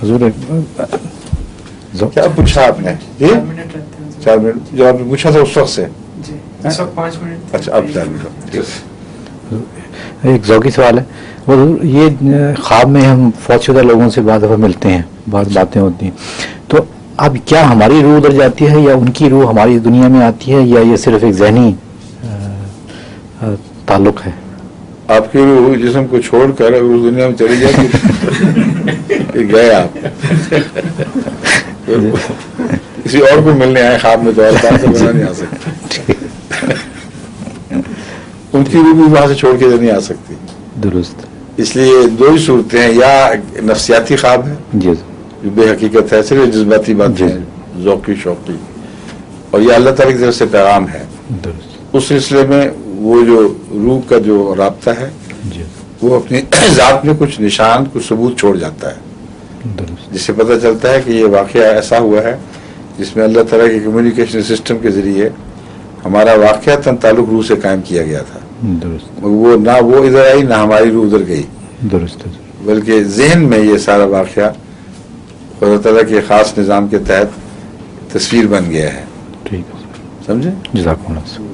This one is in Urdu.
حضور کیا پوچھا آپ نے؟ 4 منٹ جو آپ نے پوچھا تھا اس وقت سے؟ جی اس وقت 5 منٹ. اچھا اب 4 منٹ. ایک ذوقی سوال ہے، حضور یہ خواب میں ہم فوت شدہ لوگوں سے بعض دفعہ ملتے ہیں، بعض باتیں ہوتی ہیں، تو اب کیا ہماری روح ادھر جاتی ہے یا ان کی روح ہماری دنیا میں آتی ہے، یا یہ صرف ایک ذہنی تعلق ہے؟ آپ کی روح جسم کو چھوڑ کر اگر اس دنیا میں چلی جائے تو گئے آپ کسی اور کو ملنے آئے خواب میں، تو اور بات سے بنا نہیں آ سکتی. ان کی روح بھی وہاں سے چھوڑ کے نہیں آ سکتی. درست. اس لیے 2 ہی صورتیں ہیں، یا نفسیاتی خواب ہے جی جو بے حقیقت ہے، صرف جذباتی باتیں ہیں، ذوقی شوقی، اور یہ اللہ تعالیٰ کی طرف سے پیغام ہے. درست. اس سلسلے میں وہ جو روح کا جو رابطہ ہے جی وہ اپنی ذات میں کچھ نشان، کچھ ثبوت چھوڑ جاتا ہے، درست. جس سے پتہ چلتا ہے کہ یہ واقعہ ایسا ہوا ہے جس میں اللہ تعالیٰ کے کمیونیکیشن سسٹم کے ذریعے ہمارا واقعتاً تعلق روح سے قائم کیا گیا تھا. درست. وہ نہ وہ ادھر آئی نہ ہماری روح ادھر گئی، درست. بلکہ ذہن میں یہ سارا واقعہ اللہ تعالیٰ کے خاص نظام کے تحت تصویر بن گیا ہے. ٹھیک ہے، سمجھے؟ جزاک اللہ.